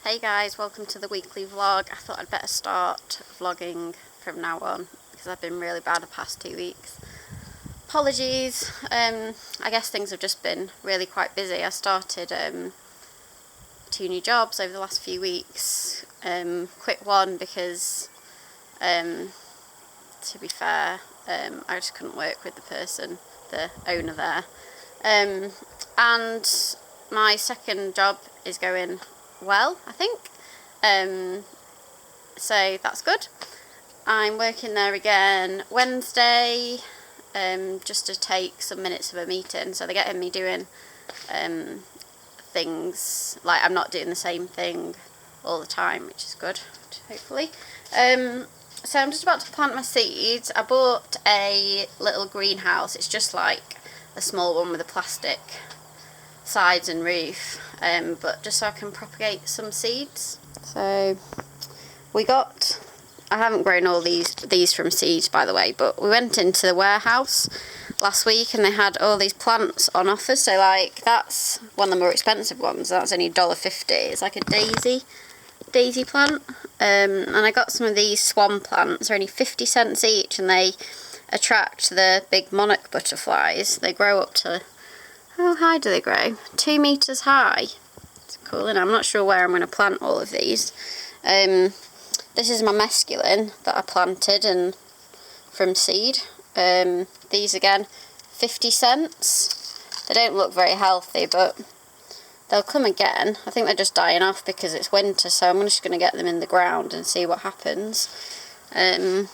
Hey guys, welcome to the weekly vlog. I thought I'd better start vlogging from now on because I've been really bad the past 2 weeks. Apologies, I guess things have just been really quite busy. I started 2 new jobs over the last few weeks. Quick one because, to be fair, I just couldn't work with the owner there. And my second job is going well, I think, so that's good. I'm working there again Wednesday, just to take some minutes of a meeting, so they're getting me doing things, like I'm not doing the same thing all the time, which is good, hopefully. So I'm just about to plant my seeds. I bought a little greenhouse. It's just like a small one with a plastic sides and roof, but just so I can propagate some seeds. So I haven't grown all these from seeds, by the way, but we went into the warehouse last week and they had all these plants on offer. So like, that's one of the more expensive ones. That's only $1.50. It's like a daisy plant, and I got some of these swan plants. They're only 50 cents each, and they attract the big monarch butterflies. They grow up to, how high do they grow? 2 meters high. It's cool, and I'm not sure where I'm going to plant all of these. This is my mesclun that I planted and from seed. These again, 50 cents. They don't look very healthy, but they'll come again. I think they're just dying off because it's winter, so I'm just going to get them in the ground and see what happens. 80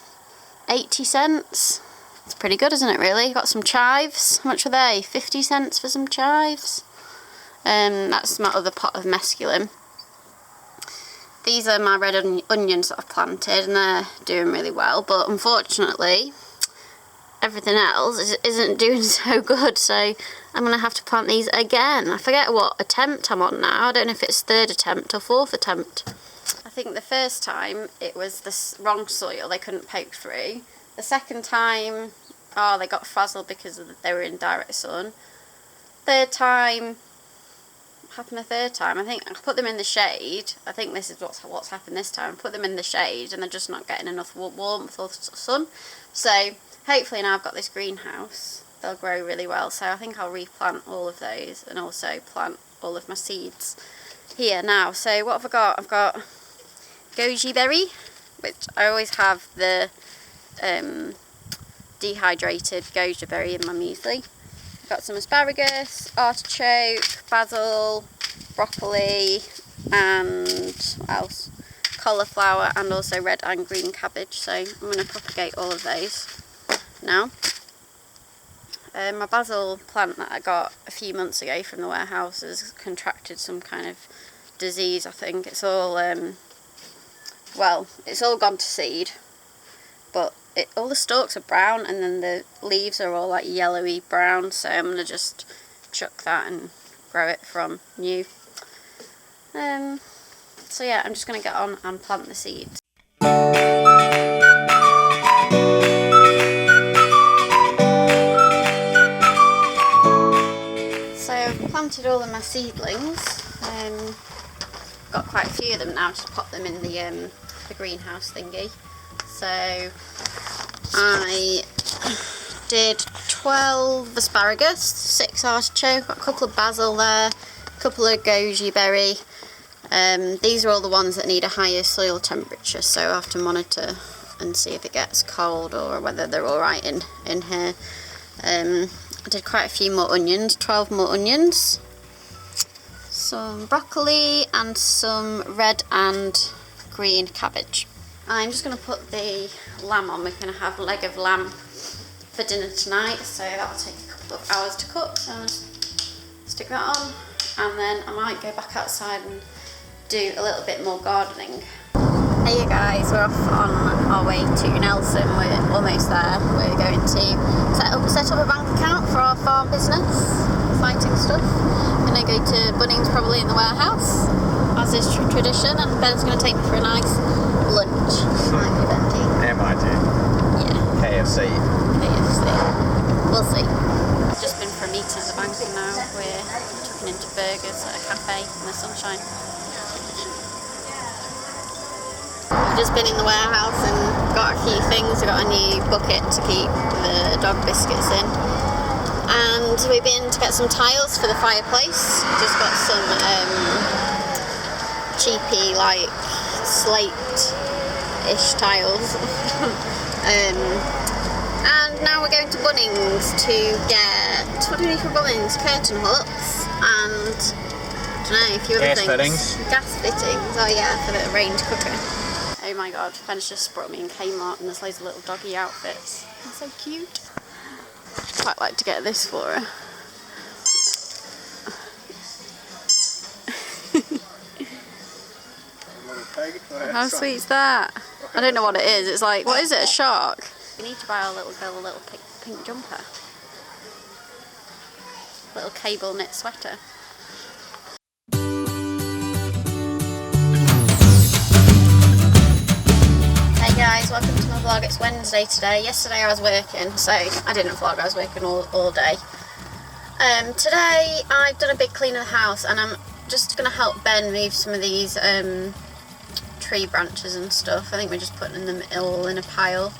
cents. It's pretty good, isn't it, really? Got some chives. How much are they? 50 cents for some chives. That's my other pot of mesclun. These are my red onions that I've planted, and they're doing really well, but unfortunately everything else isn't doing so good, so I'm going to have to plant these again. I forget what attempt I'm on now. I don't know if it's 3rd attempt or 4th attempt. I think the first time it was the wrong soil, they couldn't poke through. The second time, they got frazzled because they were in direct sun. Third time, what happened the third time? I think I put them in the shade. I think this is what's happened this time. I put them in the shade and they're just not getting enough warmth or sun. So hopefully now I've got this greenhouse, they'll grow really well. So I think I'll replant all of those and also plant all of my seeds here now. So what have I got? I've got goji berry, which I always have the dehydrated goji berry in my muesli. I've got some asparagus, artichoke, basil, broccoli, and what else? Cauliflower, and also red and green cabbage. So I'm going to propagate all of those now. My basil plant that I got a few months ago from the warehouse has contracted some kind of disease. I think it's all it's all gone to seed, but all the stalks are brown, and then the leaves are all like yellowy brown, so I'm going to just chuck that and grow it from new. So yeah, I'm just going to get on and plant the seeds. So I've planted all of my seedlings. Got quite a few of them now, just pop them in the greenhouse thingy. So I did 12 asparagus, 6 artichoke, got a couple of basil there, a couple of goji berry. These are all the ones that need a higher soil temperature, so I have to monitor and see if it gets cold or whether they're alright in here. I did quite a few more onions, 12 more onions, some broccoli, and some red and green cabbage. I'm just going to put the lamb on. We're going to have a leg of lamb for dinner tonight, so that'll take a couple of hours to cook, so I'll just stick that on, and then I might go back outside and do a little bit more gardening. Hey you guys, we're off on our way to Nelson. We're almost there. We're going to set up a bank account for our farm business, exciting stuff. We're going to go to Bunnings probably in the warehouse, as is tradition, and Ben's going to take me for a nice lunch. Might be Benji. MID. Yeah. KFC. We'll see. Just been for a meeting at the bank, and now we're tucking into burgers at a cafe in the sunshine. Just been in the warehouse and got a few things. I got a new bucket to keep the dog biscuits in. And we've been to get some tiles for the fireplace. Just got some cheapy, like, slate-ish tiles. And now we're going to Bunnings to get, what do we need for Bunnings? Curtain hooks and, I don't know, a few other things. Fittings. Gas fittings, oh yeah, for the range cooker. Oh my god, Ben's just brought me in Kmart and there's loads of little doggy outfits. They're so cute. I'd quite like to get this for her. How sweet's that? I don't know what it is. It's like, what is it, a shark? We need to buy our little girl a little pink jumper. Little cable knit sweater. Hey guys, welcome to my vlog. It's Wednesday today. Yesterday I was working, so I didn't vlog. I was working all day. Today I've done a big clean of the house and I'm just going to help Ben move some of these tree branches and stuff. I think we're just putting them all in a pile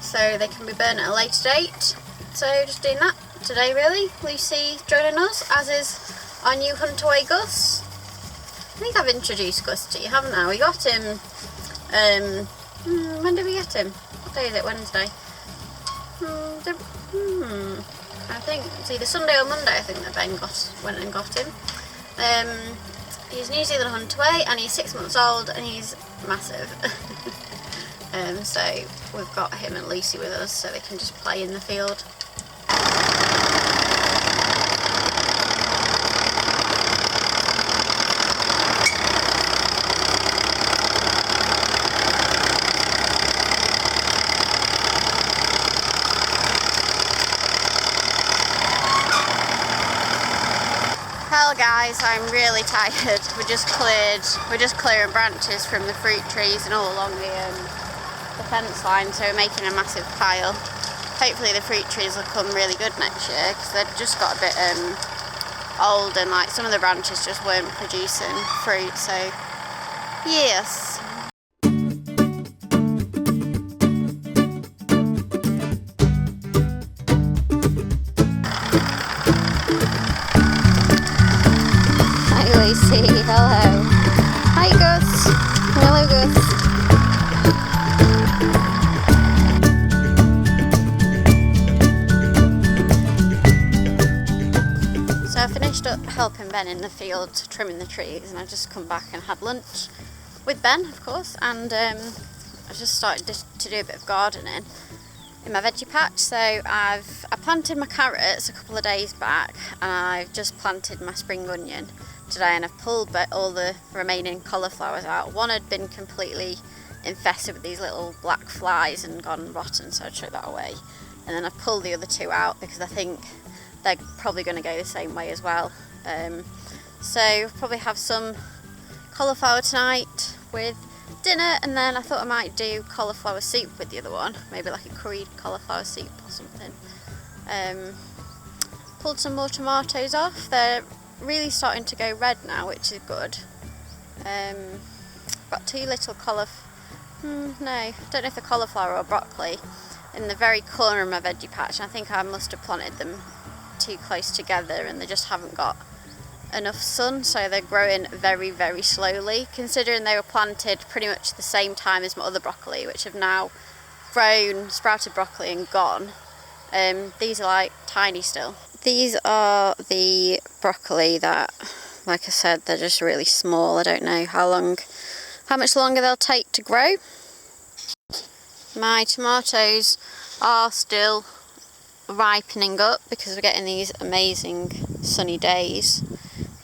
so they can be burnt at a later date. So just doing that today really. Lucy joining us, as is our new Huntaway Gus. I think I've introduced Gus to you, haven't I? We got him, when did we get him? What day is it? Wednesday? I think it's either Sunday or Monday I think that Ben went and got him. He's New Zealand Huntaway and he's 6 months old and he's massive. So we've got him and Lucy with us so they can just play in the field. Well guys, I'm really tired. We're just clearing branches from the fruit trees and all along the fence line, so we're making a massive pile. Hopefully the fruit trees will come really good next year because they've just got a bit old and like some of the branches just weren't producing fruit, so yes. Lucy, hello. Hi Gus. Hello Gus. So I finished up helping Ben in the field trimming the trees and I just come back and had lunch with Ben of course, and I just started to do a bit of gardening in my veggie patch. So I planted my carrots a couple of days back and I've just planted my spring onion today, and I've pulled all the remaining cauliflowers out. One had been completely infested with these little black flies and gone rotten, so I took that away. And then I've pulled the other two out because I think they're probably going to go the same way as well. So I'll probably have some cauliflower tonight with dinner, and then I thought I might do cauliflower soup with the other one, maybe like a curried cauliflower soup or something. Pulled some more tomatoes off. They're really starting to go red now, which is good. Got two little no, I don't know if they're cauliflower or broccoli in the very corner of my veggie patch, and I think I must have planted them too close together and they just haven't got enough sun, so they're growing very, very slowly, considering they were planted pretty much the same time as my other broccoli, which have now grown, sprouted broccoli and gone. These are like tiny still. These are the broccoli that, like I said, they're just really small. I don't know how much longer they'll take to grow. My tomatoes are still ripening up because we're getting these amazing sunny days.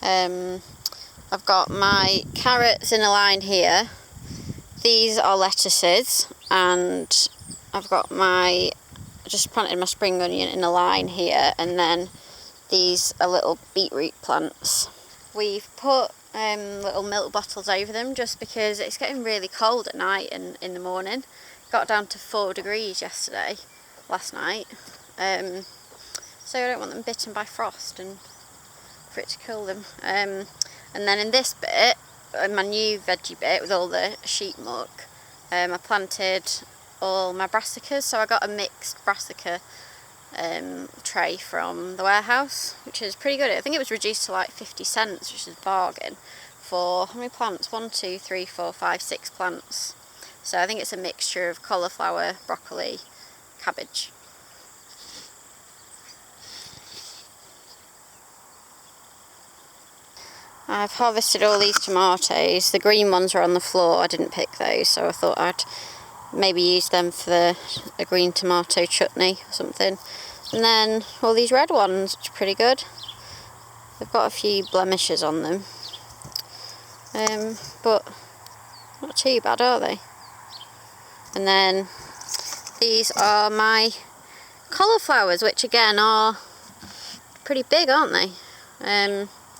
I've got my carrots in a line here. These are lettuces, and I've got I just planted my spring onion in a line here, and then these are little beetroot plants. We've put little milk bottles over them just because it's getting really cold at night and in the morning. Got down to 4 degrees last night. So I don't want them bitten by frost and for it to kill them. And then in this bit, my new veggie bit with all the sheep muck, I planted all my brassicas, so I got a mixed brassica tray from the warehouse, which is pretty good. I think it was reduced to like 50 cents, which is a bargain for how many plants? 1, 2, 3, 4, 5, 6 plants. So I think it's a mixture of cauliflower, broccoli, cabbage. I've harvested all these tomatoes. The green ones are on the floor. I didn't pick those, so I thought I'd maybe use them for a green tomato chutney or something. And then all these red ones, which are pretty good. They've got a few blemishes on them, but not too bad, are they? And then these are my cauliflowers, which again are pretty big, aren't they?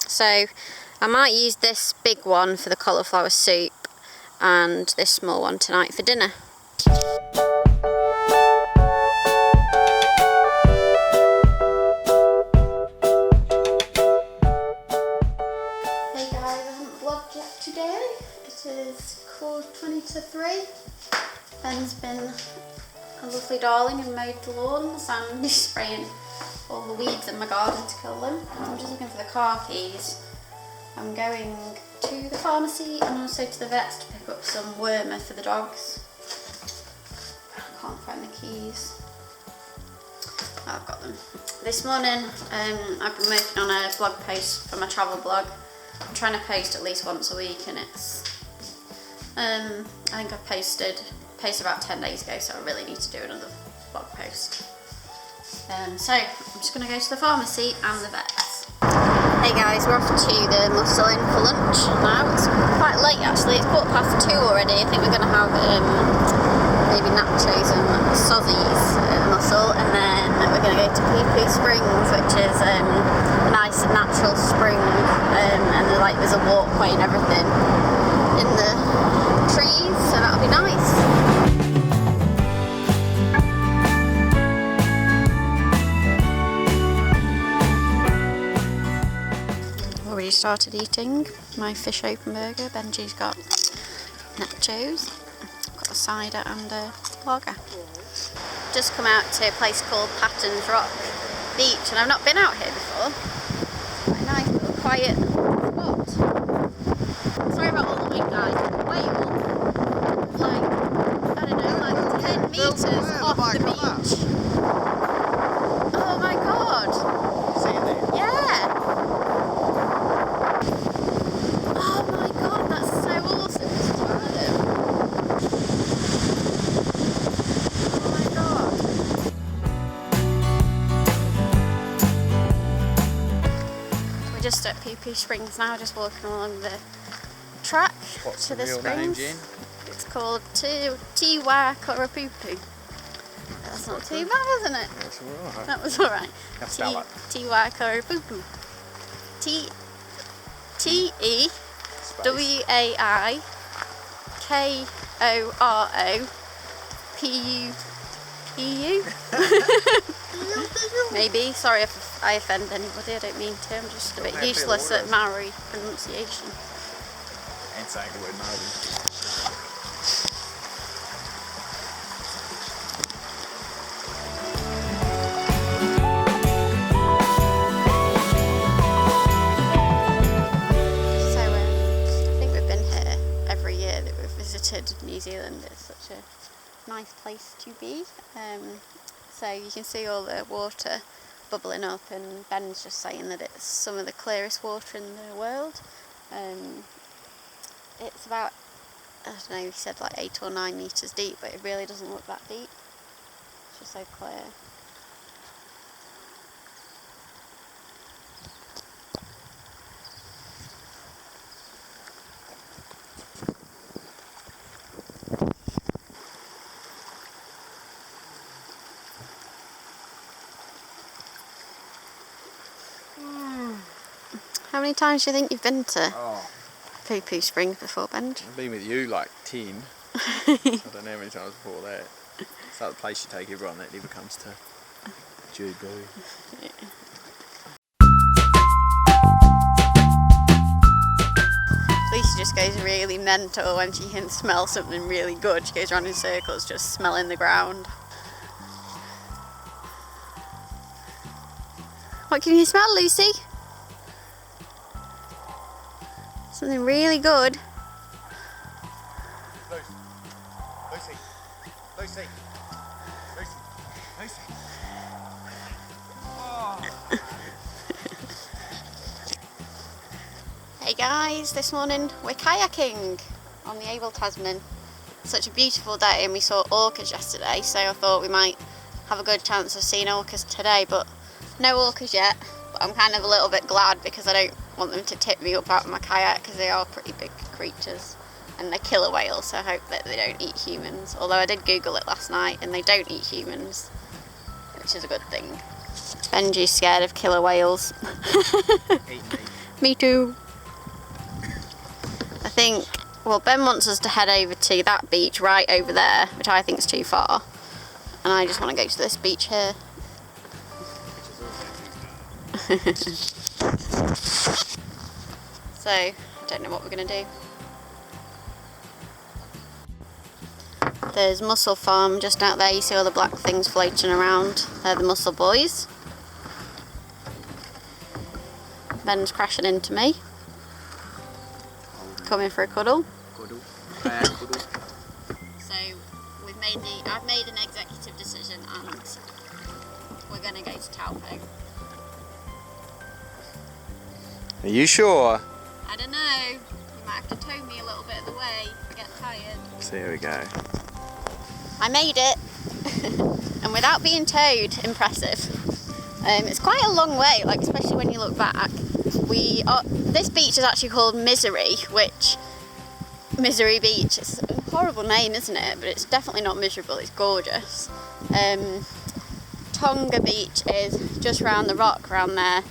So I might use this big one for the cauliflower soup and this small one tonight for dinner. Hey guys, I haven't vlogged yet today. It is 2:20 Ben's been a lovely darling and mowed the lawns, and he's spraying all the weeds in my garden to kill them. I'm just looking for the car keys. I'm going to the pharmacy and also to the vets to pick up some wormer for the dogs. I can't find the keys. Oh, I've got them. This morning I've been working on a blog post for my travel blog. I'm trying to post at least once a week, and it's I think I've posted about 10 days ago, so I really need to do another blog post. So I'm just going to go to the pharmacy and the vets. Hey guys, we're off to the Mussel Inn for lunch now. It's quite late actually, it's 2:15 already. I think we're going to have maybe nachos and sozzies at Mussel, and then we're going to go to Pupu Springs, which is a nice natural spring, and there's a walkway and everything in the trees, so that'll be nice. Already started eating my fish open burger. Benji's got nachos. I've got a cider and a lager. Just come out to a place called Patton's Rock Beach, and I've not been out here before. Quite a nice little quiet spot. Sorry about all the wind, guys. Whale, like, I don't know, like 10 metres off the beach. Oh my god. You see it there? Yeah. Oh my god, that's so awesome. This is one of them. Oh my god. We're just at Pupu Springs now, just walking along the track What's to the the real springs. name, Jen? It's called Tiwa Pupu. That's not too bad, isn't it? That's alright. That was alright. Now spell it. Tiwa Pupu. T-E W-A-I-K-O-R-O-P-U-P-U. Maybe. Sorry if I offend anybody, I don't mean to. I'm just a bit useless at Maori pronunciation. And saying the word Maori. New Zealand. It's such a nice place to be. So you can see all the water bubbling up, and Ben's just saying that it's some of the clearest water in the world. It's about, I don't know, he said like 8 or 9 metres deep, but it really doesn't look that deep. It's just so clear. How many times do you think you've been to Pupu Springs before, Benj? I've been with you like 10. I don't know how many times before that. It's like the place you take everyone that never comes to Jude. At least Lucy just goes really mental when she can smell something really good. She goes around in circles just smelling the ground. What can you smell, Lucy? Something really good. Lucy. Oh. Hey guys, this morning we're kayaking on the Abel Tasman. It's such a beautiful day and we saw orcas yesterday, so I thought we might have a good chance of seeing orcas today, but no orcas yet. But I'm kind of a little bit glad because I don't want them to tip me up out of my kayak because they are pretty big creatures and they're killer whales, so I hope that they don't eat humans. Although I did Google it last night and they don't eat humans, which is a good thing. Benji's scared of killer whales. Me too. I think, well, Ben wants us to head over to that beach right over there, which I think is too far. And I just want to go to this beach here. So, I don't know what we're going to do. There's Mussel Farm just out there. You see all the black things floating around. They're the mussel boys. Ben's crashing into me. Coming for a cuddle. Cuddle. So I've made an executive decision and we're going to go to Taupo. Are you sure? I don't know. You might have to tow me a little bit of the way if I get tired. So here we go. I made it. And without being towed, impressive. It's quite a long way, like especially when you look back. This beach is actually called Misery Beach. It's a horrible name, isn't it? But it's definitely not miserable, it's gorgeous. Tonga Beach is just round the rock around there,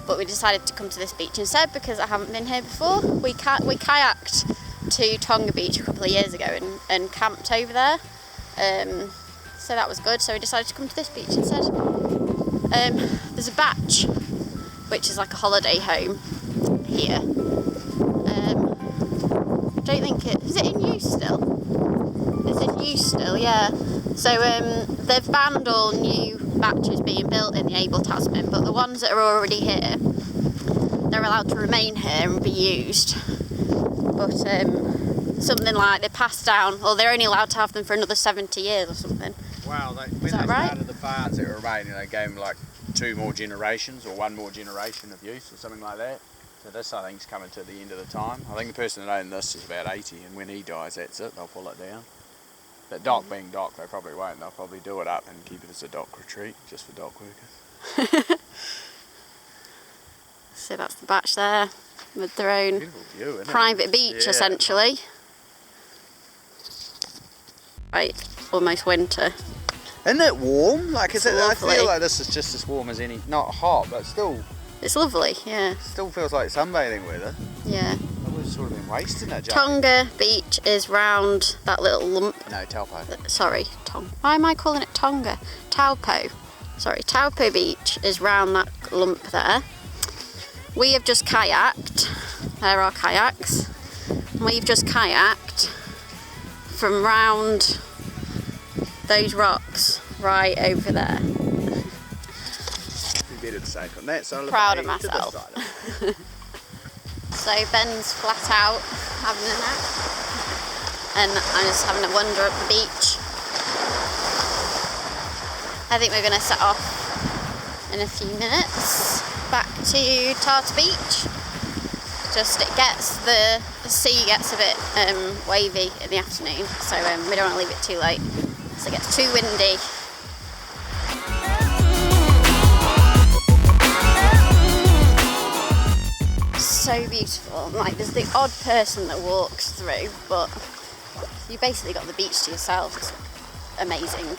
but we decided to come to this beach instead because I haven't been here before. We kayaked to Tonga Beach a couple of years ago and camped over there. So that was good, so we decided to come to this beach instead. There's a batch, which is like a holiday home here. I don't think is it in use still? It's in use still, yeah. So they've banned all new batches being built in the Abel Tasman, but the ones that are already here, they're allowed to remain here and be used. But something like they passed down, or they're only allowed to have them for another 70 years or something. Wow, when Is that they right? started the parts that were remaining, they gave them like 2 more generations or 1 more generation of use or something like that. So this, I think, is coming to the end of the time. I think the person that owned this is about 80, and when he dies, that's it, they'll pull it down. But dock being dock, they probably won't. They'll probably do it up and keep it as a dock retreat, just for dock workers. So that's the batch there, with their own Beautiful view, isn't private beach, Yeah. essentially. Right, almost winter. Isn't it warm? Like, I lovely. feel like this is just as warm as any, not hot, but still It's lovely, yeah. feels like sunbathing weather. Yeah. We've sort of been wasting it, Jack. Tonga Beach is round that little lump. No, Taupo. Sorry, why am I calling it Tonga? Taupo. Sorry, Taupo Beach is round that lump there. We have just kayaked. There are kayaks. We've just kayaked from round those rocks right over there. Be better to say on that side of the Proud of bay to this myself. side. So Ben's flat out having a nap and I'm just having a wander up the beach. I think we're going to set off in a few minutes back to Tartar Beach. Just the sea gets a bit wavy in the afternoon, so we don't want to leave it too late, so it gets too windy. So beautiful. Like, there's the odd person that walks through, but you basically got the beach to yourself. It's amazing.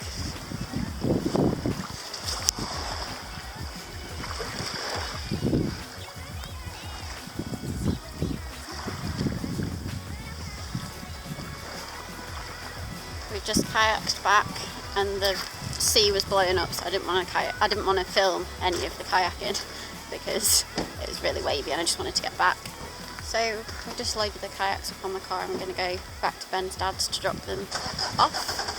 We've just kayaked back and the sea was blowing up, so I didn't want to film any of the kayaking because it was really wavy and I just wanted to get back. So we just loaded the kayaks up on the car and we're going to go back to Ben's dad's to drop them off.